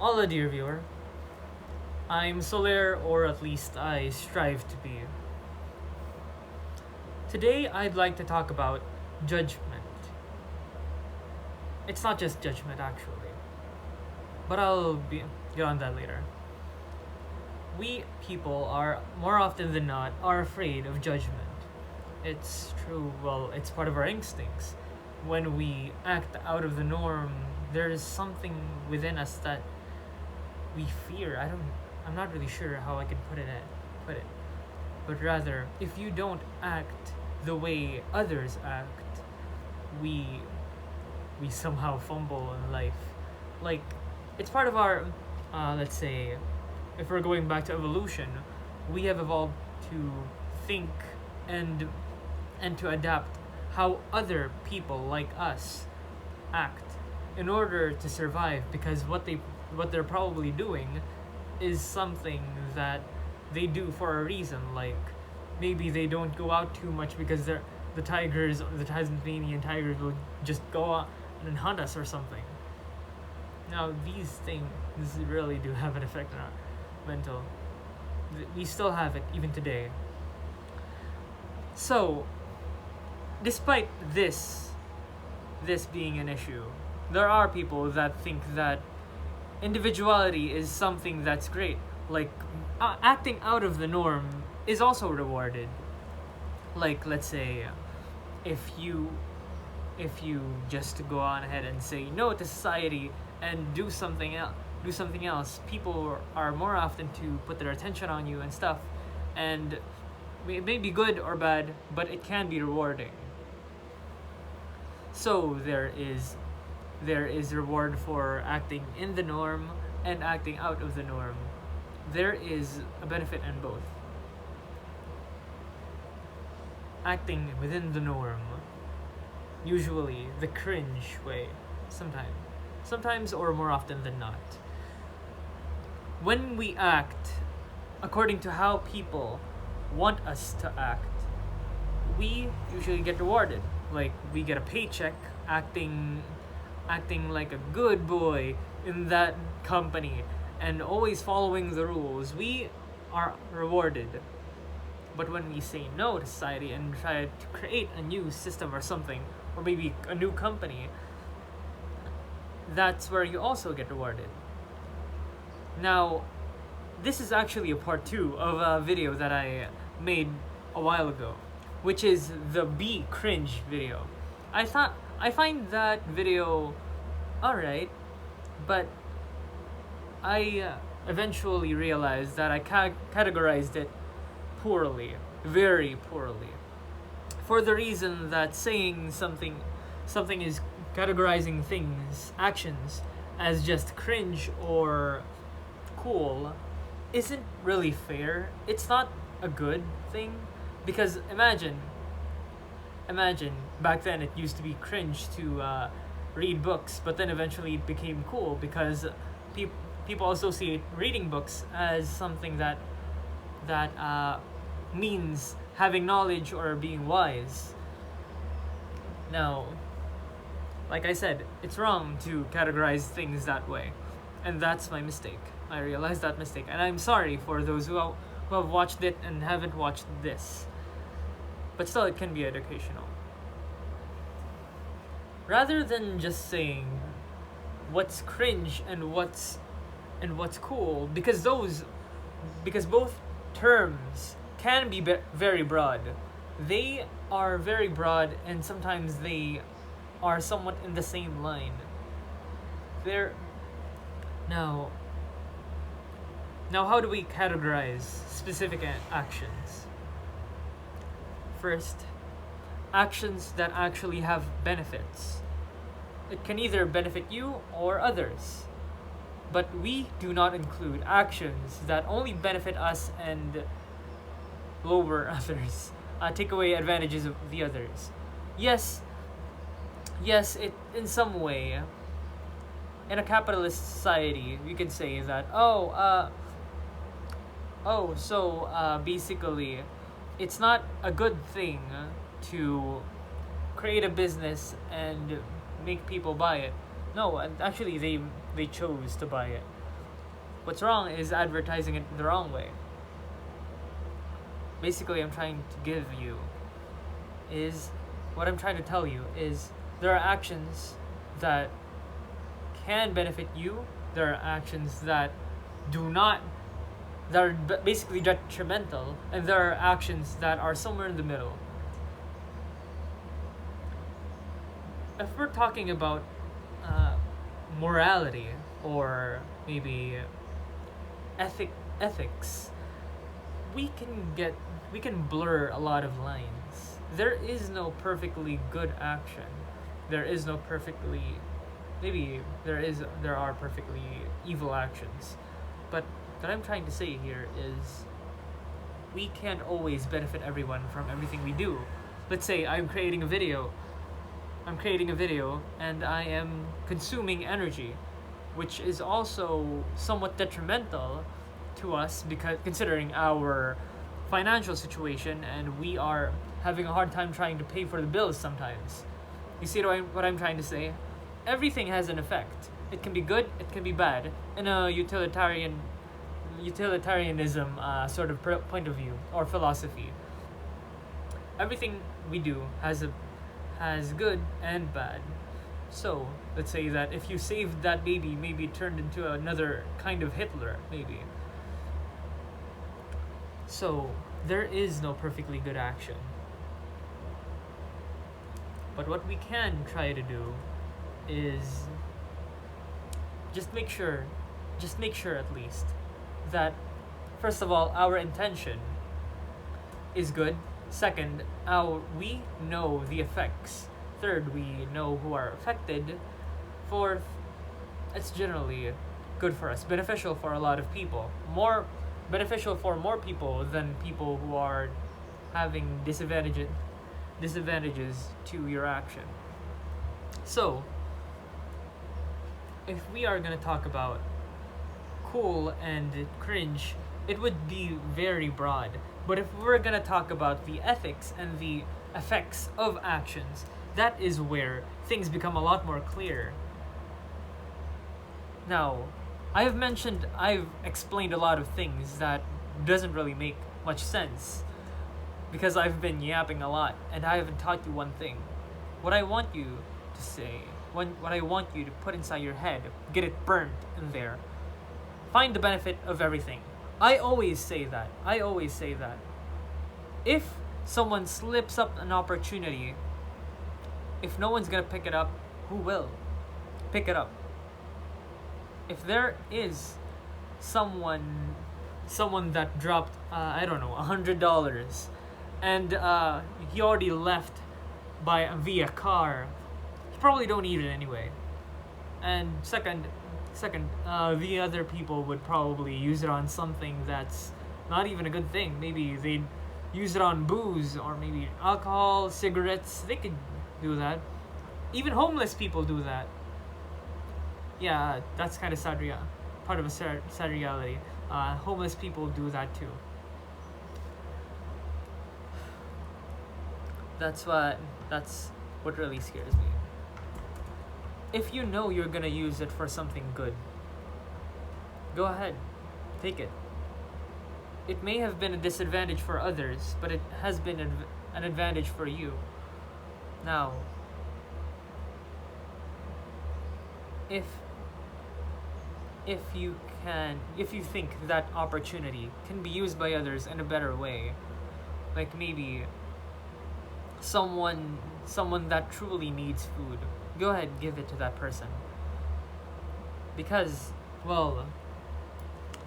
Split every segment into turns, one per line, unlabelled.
Allah, dear viewer, I'm Soler, or at least I strive to be. Today, I'd like to talk about judgment. It's not just judgment, actually, but get on that later. We people are, more often than not, are afraid of judgment. It's true, well, it's part of our instincts. When we act out of the norm, there is something within us that we fear. I'm not really sure how I can put it. But rather, if you don't act the way others act, we somehow fumble in life. Like, it's part of our, let's say, if we're going back to evolution, we have evolved to think and to adapt how other people like us act in order to survive, because what they're probably doing is something that they do for a reason. Like, maybe they don't go out too much because the tigers, the Tasmanian tigers, will just go out and hunt us or something. Now, these things really do have an effect on our mental. We still have it even today. So, despite this being an issue, there are people that think that individuality is something that's great. Like, acting out of the norm is also rewarded. Like, let's say, if you just go on ahead and say no to society and do something else, people are more often to put their attention on you and stuff, and it may be good or bad, but it can be rewarding. So there is reward for acting in the norm and acting out of the norm. There is a benefit in both. Acting within the norm, usually the cringe way, sometimes or more often than not. When we act according to how people want us to act, we usually get rewarded. Like, we get a paycheck acting like a good boy in that company and always following the rules. We are rewarded. But when we say no to society and try to create a new system or something, or maybe a new company, that's where you also get rewarded. Now, this is actually a part 2 of a video that I made a while ago, which is the Be Cringe video. I find that video alright, but I eventually realized that I categorized it poorly, very poorly, for the reason that saying something is categorizing things, actions, as just cringe or cool isn't really fair. It's not a good thing, because imagine back then it used to be cringe to read books, but then eventually it became cool because people associate reading books as something that means having knowledge or being wise. Now, like I said, it's wrong to categorize things that way, and that's my mistake. I realized that mistake, and I'm sorry for those who have watched it and haven't watched this. But still, it can be educational. Rather than just saying what's cringe and what's cool, because both terms can be very broad. They are very broad, and sometimes they are somewhat in the same line. Now, how do we categorize specific actions? First, actions that actually have benefits. It can either benefit you or others. But we do not include actions that only benefit us and lower others, take away advantages of the others. Yes, it in some way, in a capitalist society, we could say that basically, it's not a good thing to create a business and make people buy it. No, actually, they chose to buy it. What's wrong is advertising it the wrong way. Basically, I'm trying to give you is what I'm trying to tell you is there are actions that can benefit you. There are actions that do not, that are basically detrimental, and there are actions that are somewhere in the middle. If we're talking about morality or maybe ethics, we can blur a lot of lines. There is no perfectly good action. There is no perfectly, maybe there are perfectly evil actions. But what I'm trying to say here is we can't always benefit everyone from everything we do. Let's say I'm creating a video and I am consuming energy, which is also somewhat detrimental to us because considering our financial situation, and we are having a hard time trying to pay for the bills sometimes. You see what I'm trying to say? Everything has an effect. It can be good, it can be bad. In a utilitarianism sort of point of view or philosophy, everything we do has good and bad. So let's say that if you saved that baby, maybe it turned into another kind of Hitler, maybe. So there is no perfectly good action. But what we can try to do is just make sure at least that first of all our intention is good. Second, we know the effects. Third, we know who are affected. Fourth, it's generally good for us, beneficial for a lot of people. More beneficial for more people than people who are having disadvantages to your action. So, if we are going to talk about cool and cringe, it would be very broad. But if we're going to talk about the ethics and the effects of actions, that is where things become a lot more clear. Now, I've explained a lot of things that doesn't really make much sense because I've been yapping a lot and I haven't taught you one thing. What I want you to say, what I want you to put inside your head, get it burnt in there. Find the benefit of everything. I always say that. If someone slips up an opportunity, if no one's gonna pick it up, who will? Pick it up. If there is someone that dropped $100 and he already left via car, you probably don't need it anyway. And second, the other people would probably use it on something that's not even a good thing. Maybe they'd use it on booze or maybe alcohol, cigarettes. They could do that. Even homeless people do that. Yeah, that's kind of sad. Part of a sad reality. Homeless people do that too. That's what really scares me. If you know you're gonna use it for something good, go ahead, take it. It may have been a disadvantage for others, but it has been an advantage for you. Now, if you think that opportunity can be used by others in a better way, like maybe someone that truly needs food, go ahead, give it to that person. Because, well,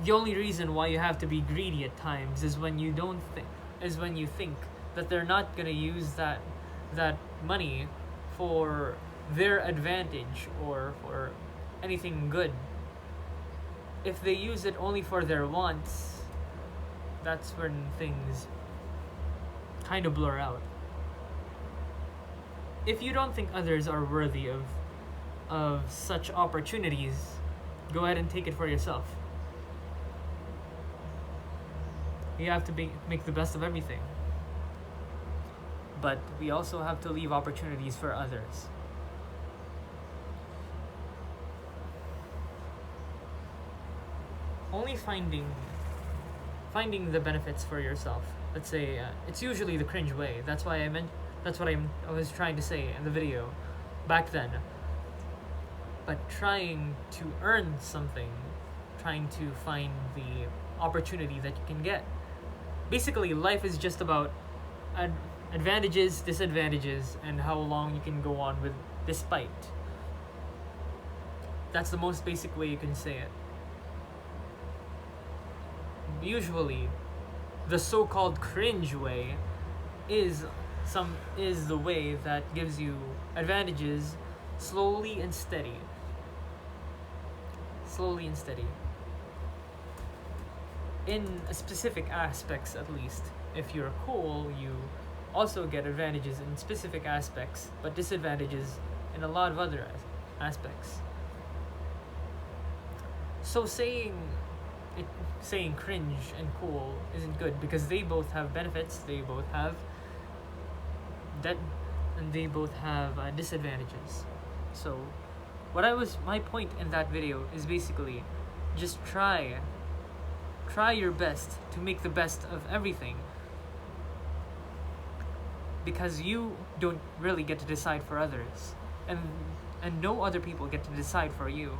the only reason why you have to be greedy at times is when you think that they're not gonna use that money for their advantage or for anything good. If they use it only for their wants, that's when things kind of blur out. If you don't think others are worthy of such opportunities, go ahead and take it for yourself. You have to make the best of everything. But we also have to leave opportunities for others. only finding the benefits for yourself. Let's say it's usually the cringe way. That's why that's what I was trying to say in the video back then. But trying to earn something, trying to find the opportunity that you can get. Basically, life is just about advantages, disadvantages, and how long you can go on with despite. That's the most basic way you can say it. Usually, the so-called cringe way is the way that gives you advantages slowly and steady. Slowly and steady. In specific aspects, at least. If you're cool, you also get advantages in specific aspects, but disadvantages in a lot of other aspects. So saying cringe and cool isn't good, because they both have benefits, they both have and they both have disadvantages. So my point in that video is basically just try your best to make the best of everything, because you don't really get to decide for others, and no other people get to decide for you.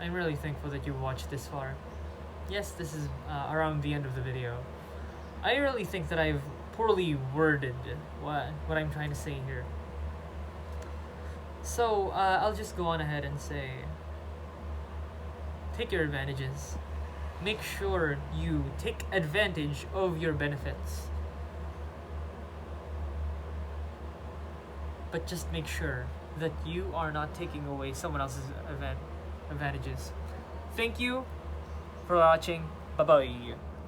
I'm really thankful that you watched this far. Yes, this is around the end of the video. I really think that I've poorly worded what I'm trying to say here. So, I'll just go on ahead and say, take your advantages. Make sure you take advantage of your benefits. But just make sure that you are not taking away someone else's advantages. Thank you for watching. Bye-bye.